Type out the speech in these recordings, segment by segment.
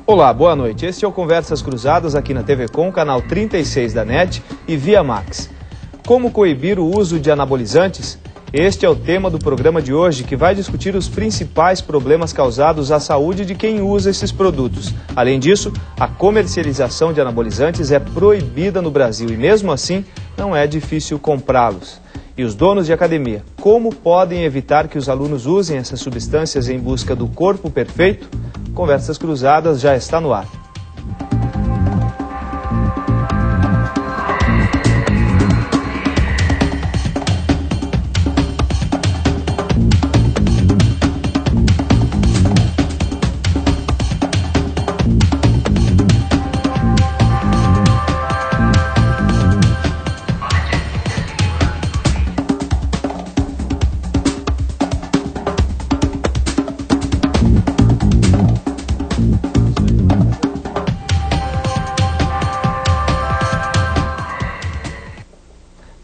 Olá, boa noite. Este é o Conversas Cruzadas aqui na TV Com, canal 36 da NET e Via Max. Como coibir o uso de anabolizantes? Este é o tema do programa de hoje, que vai discutir os principais problemas causados à saúde de quem usa esses produtos. Além disso, a comercialização de anabolizantes é proibida no Brasil e, mesmo assim, não é difícil comprá-los. E os donos de academia, como podem evitar que os alunos usem essas substâncias em busca do corpo perfeito? Conversas Cruzadas já está no ar.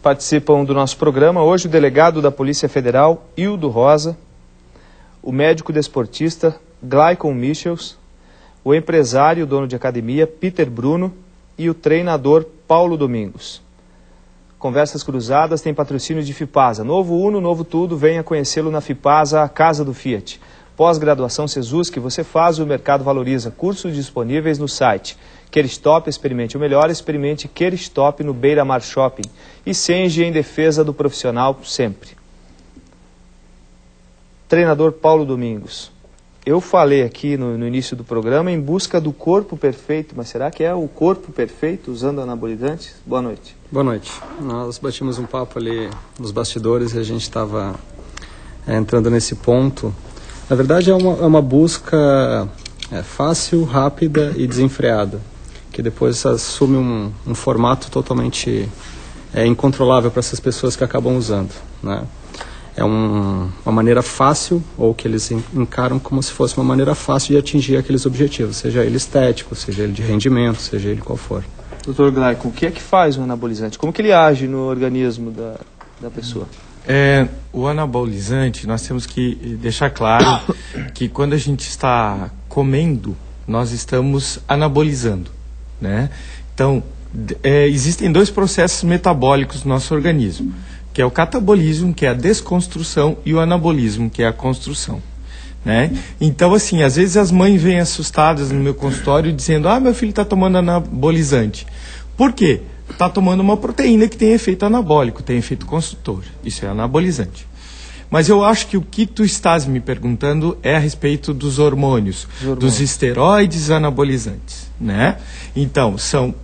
Participam do nosso programa hoje o delegado da Polícia Federal, Hildo Rosa, o médico desportista, Glaicon Michels, o empresário, dono de academia, Peter Bruno, e o treinador, Paulo Domingos. Conversas Cruzadas tem patrocínio de Fipasa. Novo Uno, novo tudo, venha conhecê-lo na Fipasa, a casa do Fiat. Pós-graduação Cesus, que você faz, o mercado valoriza. Cursos disponíveis no site. Kerstop, experimente o melhor, experimente Kerstop no Beira Mar Shopping. E Senge, em defesa do profissional sempre. Treinador Paulo Domingos. Eu falei aqui no início do programa em busca do corpo perfeito, mas será que é o corpo perfeito usando anabolizantes? Boa noite. Boa noite. Nós batimos um papo ali nos bastidores e a gente estava entrando nesse ponto. Na verdade é uma busca fácil, rápida e desenfreada, que depois assume um formato totalmente incontrolável para essas pessoas que acabam usando, né? É uma maneira fácil, ou que eles encaram como se fosse uma maneira fácil de atingir aqueles objetivos, seja ele estético, seja ele de rendimento, seja ele qual for. Dr. Glaicon, o que é que faz um anabolizante? Como que ele age no organismo da pessoa? O anabolizante, nós temos que deixar claro que quando a gente está comendo, nós estamos anabolizando, né? Então, existem dois processos metabólicos no nosso organismo, que é o catabolismo, que é a desconstrução, e o anabolismo, que é a construção, né? Então, assim, às vezes as mães vêm assustadas no meu consultório dizendo: meu filho está tomando anabolizante. Por quê? Está tomando uma proteína que tem efeito anabólico, tem efeito construtor. Isso é anabolizante. Mas eu acho que o que tu estás me perguntando é a respeito dos hormônios, dos esteroides anabolizantes, né? Então, são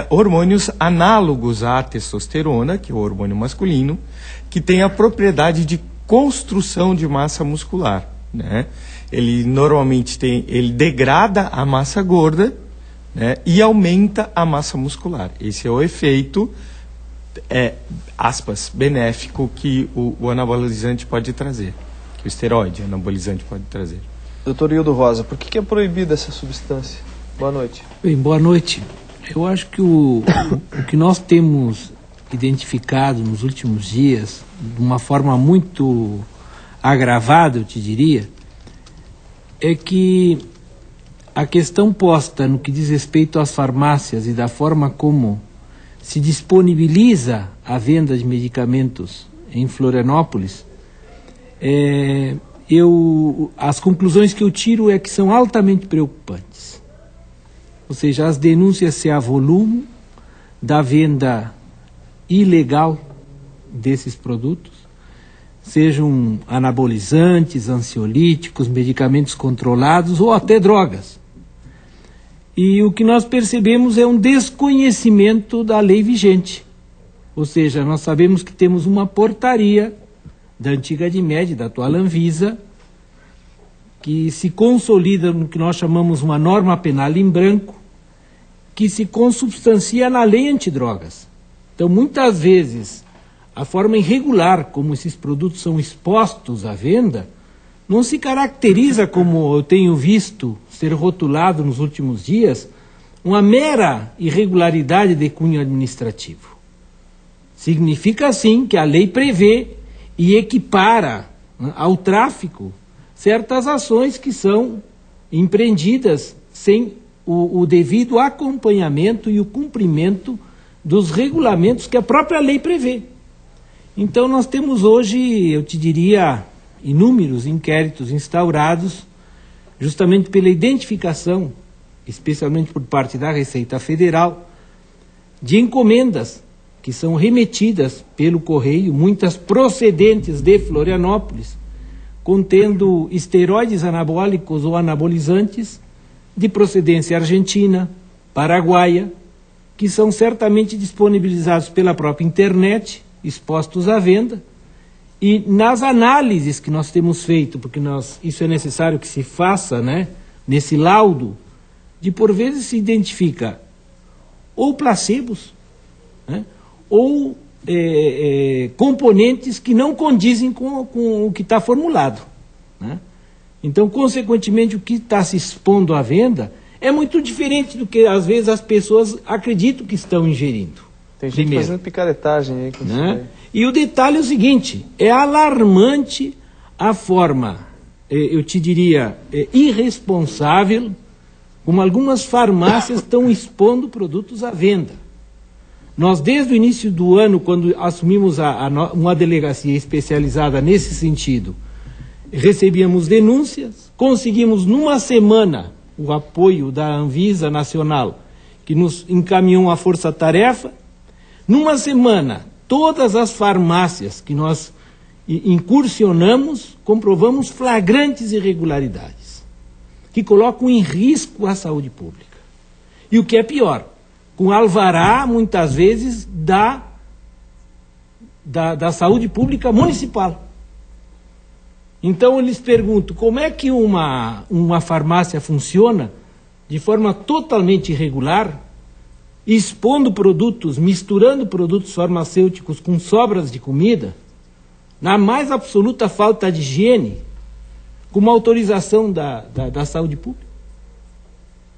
hormônios análogos à testosterona, que é o hormônio masculino, que tem a propriedade de construção de massa muscular, né? Ele normalmente ele degrada a massa gorda, né, e aumenta a massa muscular. Esse é o efeito, aspas, benéfico que o anabolizante pode trazer, que o esteroide anabolizante pode trazer. Dr. Hildo Rosa, por que é proibida essa substância? Boa noite. Bem, boa noite. Eu acho que o que nós temos identificado nos últimos dias, de uma forma muito agravada, eu te diria, é que a questão posta no que diz respeito às farmácias e da forma como se disponibiliza a venda de medicamentos em Florianópolis, as conclusões que eu tiro é que são altamente preocupantes. Ou seja, as denúncias se avolumam da venda ilegal desses produtos, sejam anabolizantes, ansiolíticos, medicamentos controlados ou até drogas. E o que nós percebemos é um desconhecimento da lei vigente. Ou seja, nós sabemos que temos uma portaria da antiga Dimed, da atual Anvisa, que se consolida no que nós chamamos uma norma penal em branco, que se consubstancia na lei antidrogas. Então, muitas vezes, a forma irregular como esses produtos são expostos à venda não se caracteriza, como eu tenho visto ser rotulado nos últimos dias, uma mera irregularidade de cunho administrativo. Significa, sim, que a lei prevê e equipara, né, ao tráfico certas ações que são empreendidas sem o devido acompanhamento e o cumprimento dos regulamentos que a própria lei prevê. Então nós temos hoje, eu te diria, inúmeros inquéritos instaurados justamente pela identificação, especialmente por parte da Receita Federal, de encomendas que são remetidas pelo correio, muitas procedentes de Florianópolis, contendo esteroides anabólicos ou anabolizantes de procedência argentina, paraguaia, que são certamente disponibilizados pela própria internet, expostos à venda, e nas análises que nós temos feito, porque isso é necessário que se faça, né, nesse laudo, de por vezes se identifica ou placebos, né, ou componentes que não condizem com o que está formulado, né? Então, consequentemente, o que está se expondo à venda é muito diferente do que, às vezes, as pessoas acreditam que estão ingerindo. Tem gente fazendo picaretagem aí. Né? E o detalhe é o seguinte, é alarmante a forma, eu te diria, irresponsável, como algumas farmácias estão expondo produtos à venda. Nós, desde o início do ano, quando assumimos uma delegacia especializada nesse sentido, recebíamos denúncias, conseguimos numa semana o apoio da Anvisa Nacional, que nos encaminhou uma força-tarefa. Numa semana, todas as farmácias que nós incursionamos, comprovamos flagrantes irregularidades, que colocam em risco a saúde pública. E o que é pior, com alvará, muitas vezes, da saúde pública municipal. Então, eu lhes pergunto, como é que uma farmácia funciona de forma totalmente irregular, expondo produtos, misturando produtos farmacêuticos com sobras de comida, na mais absoluta falta de higiene, com uma autorização da saúde pública?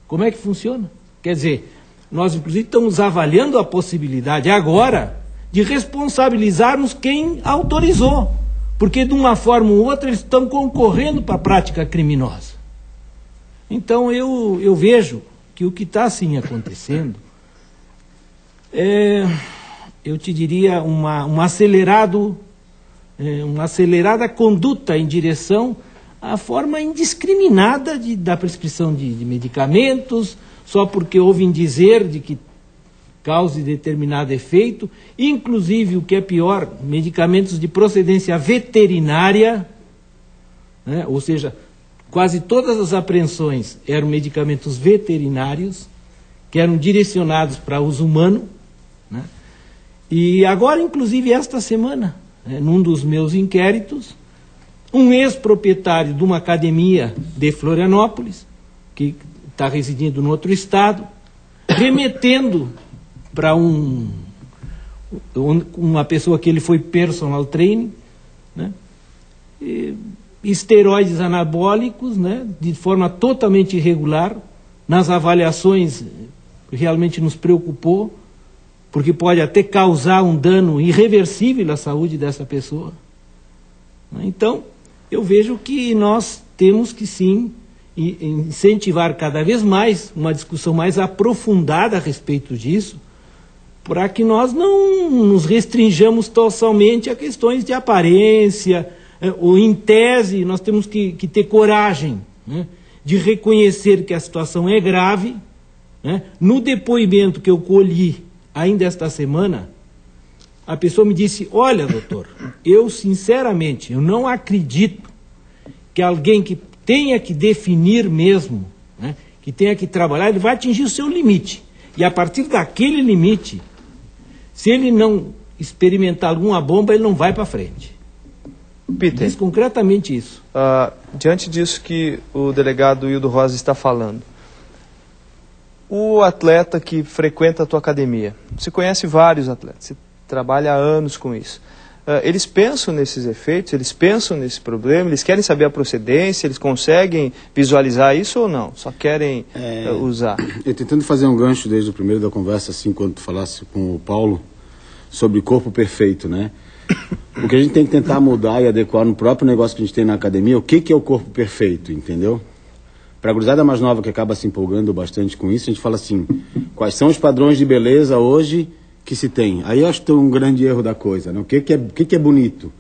Como é que funciona? Quer dizer, nós inclusive estamos avaliando a possibilidade agora de responsabilizarmos quem autorizou, porque de uma forma ou outra eles estão concorrendo para a prática criminosa. Então eu vejo que o que está assim acontecendo eu te diria, uma acelerada conduta em direção à forma indiscriminada da prescrição de medicamentos, só porque ouvem dizer de que cause determinado efeito, inclusive, o que é pior, medicamentos de procedência veterinária, né? Ou seja, quase todas as apreensões eram medicamentos veterinários, que eram direcionados para uso humano, né? E agora, inclusive, esta semana, né, num dos meus inquéritos, um ex-proprietário de uma academia de Florianópolis, que está residindo no outro estado, remetendo para uma pessoa que ele foi personal training, né, esteroides anabólicos, né, de forma totalmente irregular. Nas avaliações realmente nos preocupou, porque pode até causar um dano irreversível à saúde dessa pessoa. Então, eu vejo que nós temos que sim incentivar cada vez mais uma discussão mais aprofundada a respeito disso, para que nós não nos restringamos totalmente a questões de aparência, ou em tese nós temos que ter coragem, né, de reconhecer que a situação é grave, né. No depoimento que eu colhi ainda esta semana, a pessoa me disse: olha, doutor, eu sinceramente, eu não acredito que alguém que tenha que definir mesmo, né, que tenha que trabalhar, ele vai atingir o seu limite. E a partir daquele limite, se ele não experimentar alguma bomba, ele não vai para frente. Peter, diz concretamente isso. Diante disso que o delegado Hildo Rosa está falando, o atleta que frequenta a tua academia, você conhece vários atletas, você trabalha há anos com isso. Eles pensam nesses efeitos, eles pensam nesse problema, eles querem saber a procedência, eles conseguem visualizar isso ou não? Só querem usar? Eu tentando fazer um gancho desde o primeiro da conversa, assim, quando tu falasse com o Paulo, sobre corpo perfeito, né? O que a gente tem que tentar mudar e adequar no próprio negócio que a gente tem na academia, o que é o corpo perfeito, entendeu? Para a gurizada mais nova que acaba se empolgando bastante com isso, a gente fala assim, quais são os padrões de beleza hoje que se tem? Aí eu acho que tem um grande erro da coisa, né? O que é bonito?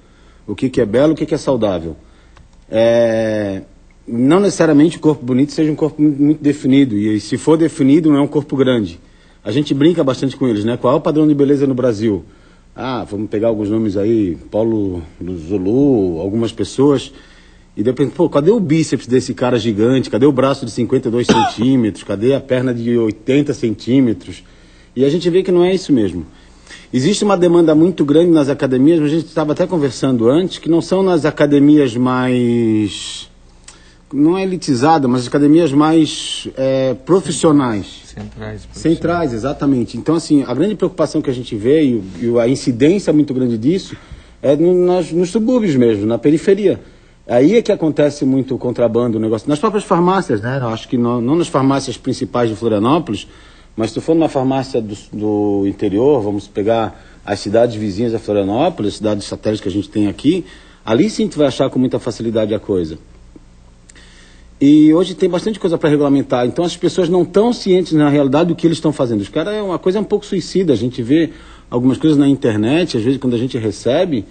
O que é belo? O que é saudável? Não necessariamente o corpo bonito seja um corpo muito definido, e se for definido não é um corpo grande. A gente brinca bastante com eles, né? Qual é o padrão de beleza no Brasil? Vamos pegar alguns nomes aí, Paulo Zulu, algumas pessoas, e depois, cadê o bíceps desse cara gigante? Cadê o braço de 52 centímetros? Cadê a perna de 80 centímetros? E a gente vê que não é isso mesmo. Existe uma demanda muito grande nas academias, mas a gente estava até conversando antes, que não são nas academias mais... não é elitizada, mas as academias mais profissionais. Centrais, exatamente. Então, assim, a grande preocupação que a gente vê e a incidência muito grande disso é nos subúrbios mesmo, na periferia. Aí é que acontece muito o contrabando, o negócio. Nas próprias farmácias, né? Eu acho que não nas farmácias principais de Florianópolis, mas se tu for numa farmácia do interior, vamos pegar as cidades vizinhas a Florianópolis, as cidades satélites que a gente tem aqui, ali sim tu vai achar com muita facilidade a coisa. E hoje tem bastante coisa para regulamentar, então as pessoas não estão cientes na realidade do que eles estão fazendo. Os caras uma coisa um pouco suicida, a gente vê algumas coisas na internet, às vezes quando a gente recebe,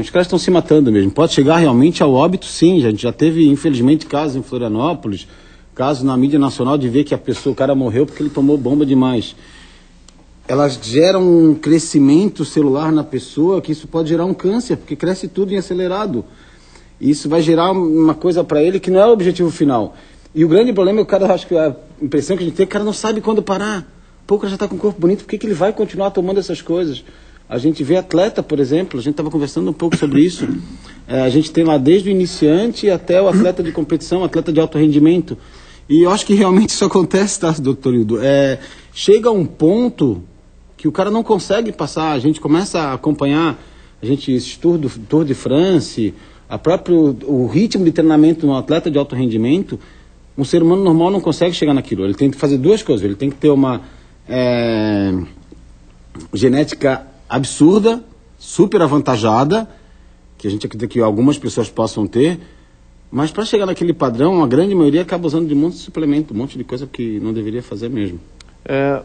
os caras estão se matando mesmo. Pode chegar realmente ao óbito, sim. A gente já teve, infelizmente, casos em Florianópolis, casos na mídia nacional de ver que o cara morreu porque ele tomou bomba demais. Elas geram um crescimento celular na pessoa que isso pode gerar um câncer, porque cresce tudo em acelerado. Isso vai gerar uma coisa para ele que não é o objetivo final. E o grande problema é o cara, acho que a impressão que a gente tem é que o cara não sabe quando parar. O cara já está com o corpo bonito, por que ele vai continuar tomando essas coisas? A gente vê atleta, por exemplo, a gente estava conversando um pouco sobre isso. A gente tem lá desde o iniciante até o atleta de competição, atleta de alto rendimento. E eu acho que realmente isso acontece, tá, doutor Hildo? Chega a um ponto que o cara não consegue passar. A gente começa a acompanhar, esse Tour de France, o ritmo de treinamento no atleta de alto rendimento. Um ser humano normal não consegue chegar naquilo. Ele tem que fazer duas coisas. Ele tem que ter uma genética absurda, super avantajada, que a gente acredita que algumas pessoas possam ter, mas para chegar naquele padrão, a grande maioria acaba usando de um monte de suplemento, um monte de coisa que não deveria fazer mesmo.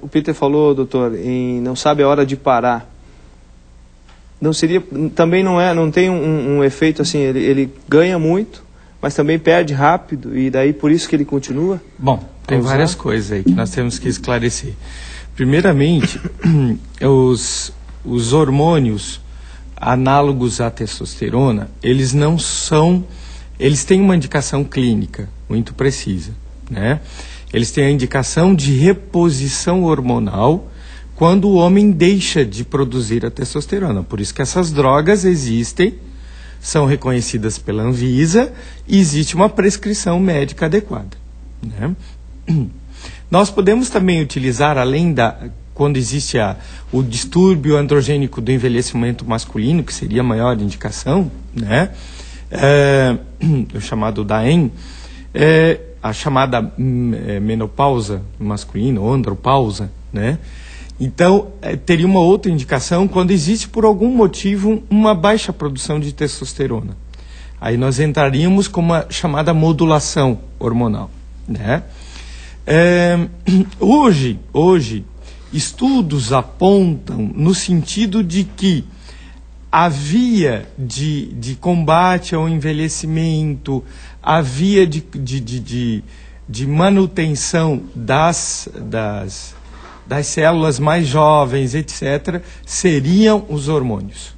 O Peter falou, doutor, em não sabe a hora de parar. Não seria, também não tem um efeito assim, ele ganha muito, mas também perde rápido, e daí por isso que ele continua? Bom, tem várias coisas aí que nós temos que esclarecer. Primeiramente, os hormônios análogos à testosterona, eles têm uma indicação clínica muito precisa, né? Eles têm a indicação de reposição hormonal quando o homem deixa de produzir a testosterona. Por isso que essas drogas existem, são reconhecidas pela Anvisa e existe uma prescrição médica adequada, né? Nós podemos também utilizar, quando existe o distúrbio androgênico do envelhecimento masculino, que seria a maior indicação, né? O chamado DAEM, a chamada menopausa masculina, ou andropausa, né? Então, teria uma outra indicação quando existe, por algum motivo, uma baixa produção de testosterona. Aí nós entraríamos com uma chamada modulação hormonal, né? Hoje, estudos apontam no sentido de que a via de combate ao envelhecimento, a via de manutenção das células mais jovens, etc., seriam os hormônios.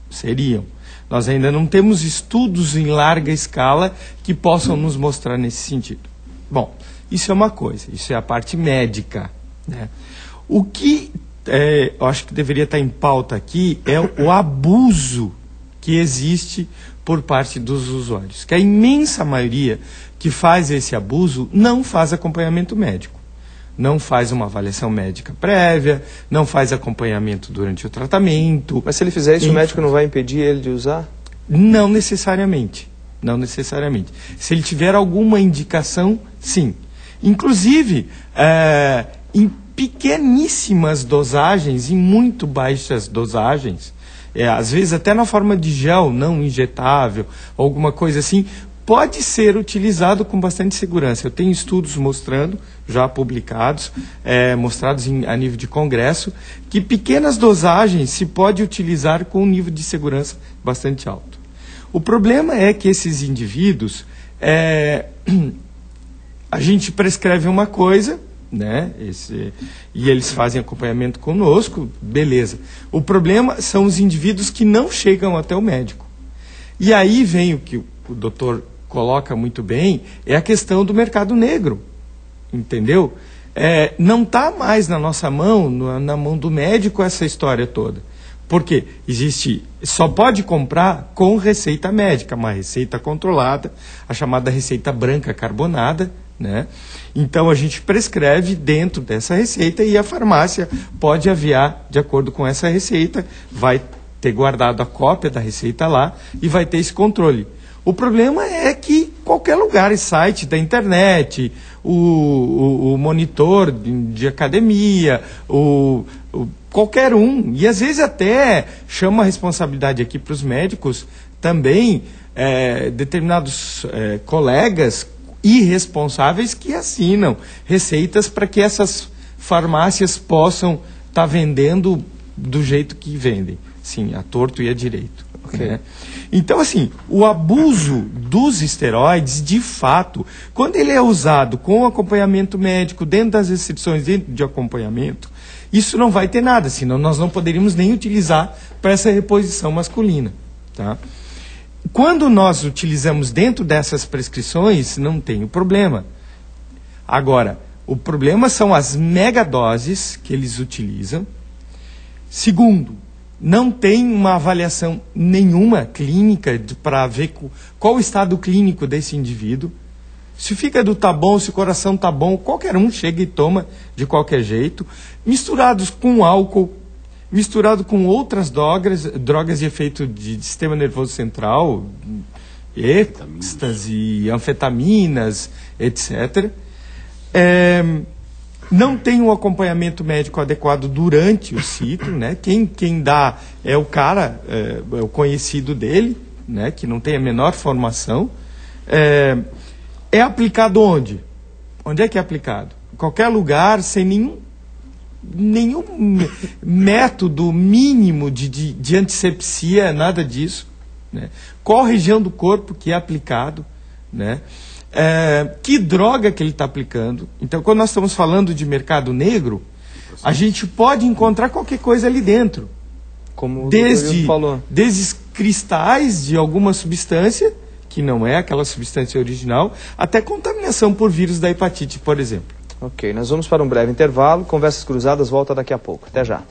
Nós ainda não temos estudos em larga escala que possam nos mostrar nesse sentido. Bom, isso é uma coisa, isso é a parte médica, né? O que eu acho que deveria estar em pauta aqui é o abuso que existe por parte dos usuários, que a imensa maioria que faz esse abuso não faz acompanhamento médico, não faz uma avaliação médica prévia, não faz acompanhamento durante o tratamento. Mas se ele fizer isso, o médico não vai impedir ele de usar? Não necessariamente. Se ele tiver alguma indicação, sim. Inclusive, em pequeníssimas dosagens, em muito baixas dosagens, às vezes até na forma de gel não injetável, alguma coisa assim, pode ser utilizado com bastante segurança. Eu tenho estudos mostrando, já publicados, mostrados a nível de congresso, que pequenas dosagens se pode utilizar com um nível de segurança bastante alto. O problema é que esses indivíduos, a gente prescreve uma coisa, né? E eles fazem acompanhamento conosco, beleza. O problema são os indivíduos que não chegam até o médico. E aí vem o que o doutor coloca muito bem, é a questão do mercado negro, entendeu? Não está mais na nossa mão, na mão do médico, essa história toda. Porque só pode comprar com receita médica, uma receita controlada, a chamada receita branca carbonada, né? Então a gente prescreve dentro dessa receita e a farmácia pode aviar de acordo com essa receita, vai ter guardado a cópia da receita lá e vai ter esse controle. O problema é que qualquer lugar, site da internet, o monitor de academia, qualquer um, e às vezes até chama a responsabilidade aqui para os médicos também, determinados colegas irresponsáveis que assinam receitas para que essas farmácias possam estar vendendo do jeito que vendem. Sim, a torto e a direito. Okay. Né? Então, assim, o abuso dos esteroides, de fato, quando ele é usado com acompanhamento médico, dentro das restrições dentro de acompanhamento, isso não vai ter nada, senão nós não poderíamos nem utilizar para essa reposição masculina. Tá? Quando nós utilizamos dentro dessas prescrições, não tem o problema. Agora, o problema são as megadoses que eles utilizam. Segundo, não tem uma avaliação nenhuma clínica para ver qual o estado clínico desse indivíduo. Se o fígado está bom, se o coração está bom, qualquer um chega e toma de qualquer jeito. Misturados com álcool, misturado com outras drogas de efeito de sistema nervoso central, êxtase, anfetaminas, etc. Não tem um acompanhamento médico adequado durante o ciclo, né? Quem dá é o cara, é o conhecido dele, né? Que não tem a menor formação. É aplicado onde? Onde é que é aplicado? Em qualquer lugar, sem nenhum método mínimo de antisepsia, nada disso. Né? Qual região do corpo que é aplicado, né? Que droga que ele está aplicando. Então, quando nós estamos falando de mercado negro, a gente pode encontrar qualquer coisa ali dentro. Como o doutor falou. Desde cristais de alguma substância, que não é aquela substância original, até contaminação por vírus da hepatite, por exemplo. Ok, nós vamos para um breve intervalo. Conversas Cruzadas volta daqui a pouco. Até já.